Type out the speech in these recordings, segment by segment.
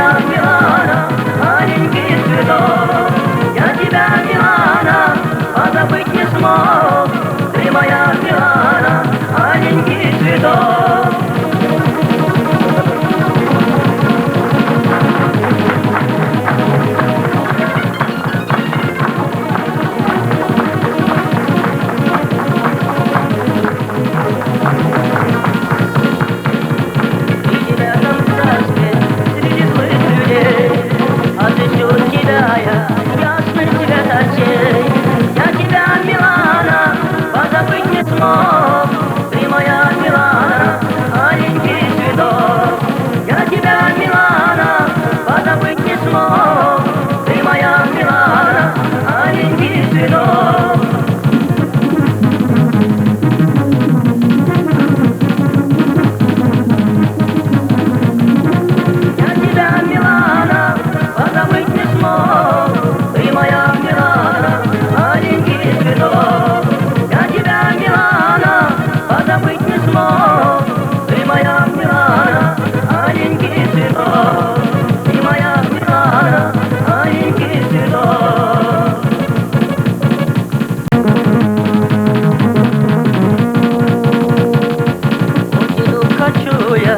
моя Милана, маленький цветок. Я тебя, Милана, позабыть не смог. Ты моя Милана, маленький цветок. Ты моя Милана, маленький цветок. Я тебя, Милана, позабыть не смог. Ты моя Милана, маленький цветок. Я тебя, Милана, позабыть не смог. Ты моя Милана, маленький цветок. Я тебя, Милана, позабыть не смог. Ты моя Милана, маленький цветок. Ты моя Милана, маленький цветок. Иду хочу я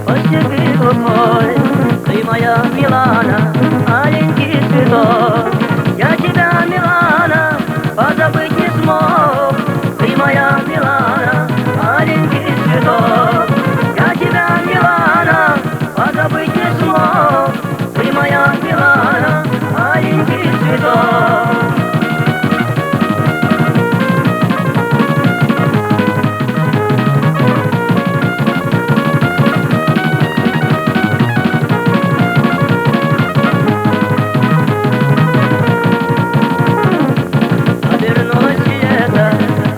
по степи глухой. Ты моя Милана, маленький цветок. Я тебя, Милана, позабыть не смог. Ты моя Милана, маленький цветок. Я тебя, Милана, позабыть не смог. Ты моя Милана, маленький цветок.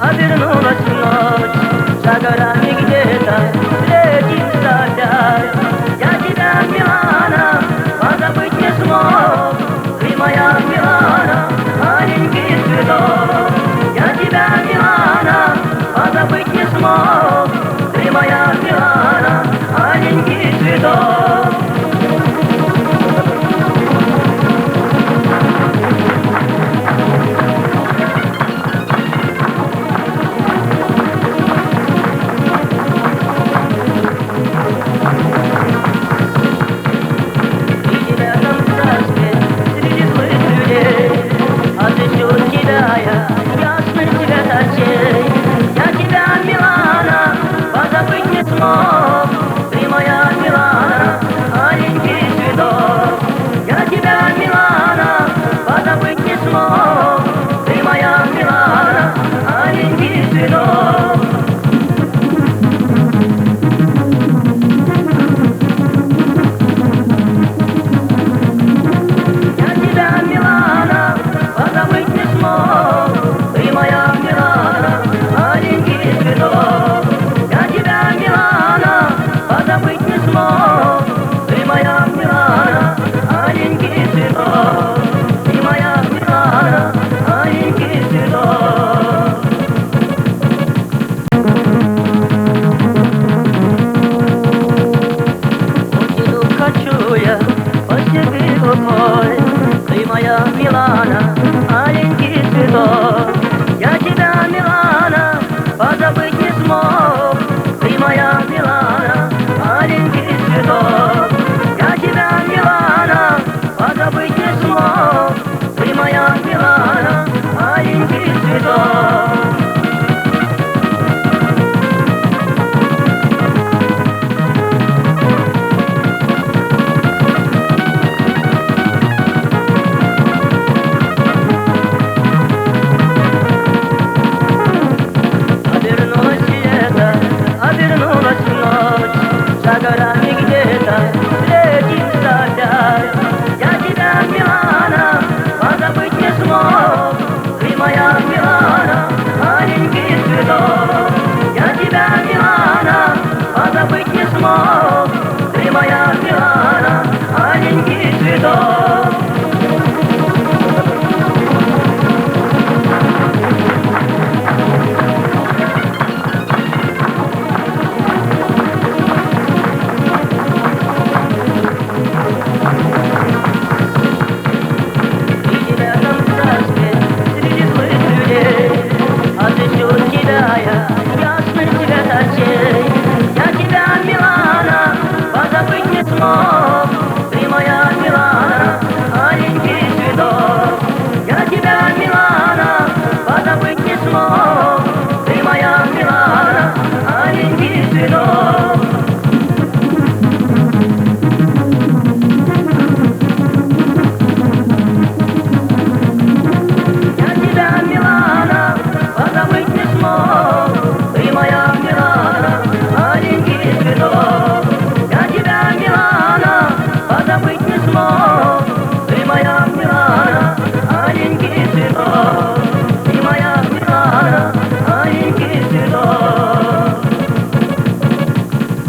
Обернулась ночь, за горами где-то встретимся опять. Я тебя, Милана, позабыть не смог. Ты моя Милана, маленький цветок. Я тебя, Милана, позабыть не смог. Ты моя Милана, маленький цветок. Ты моя Милана, маленький цветок. Я тебя, Милана, позабыть не смог. Ты моя Милана, маленький цветок. Я тебя, Милана, позабыть не смог. Ты моя Милана, маленький цветок. Я тебя, Милана, позабыть не смог. Ты моя Милана, маленький цветок. Ты моя Милана, маленький цветок. Иду хочу я по степи глухой. Ты моя Милана, маленький цветок. Я тебя, Милана, позабыть не смог. Ты моя Милана, маленький цветок. Я тебя, Милана, позабыть не смог. Ты моя Милана, маленький цветок. цветов.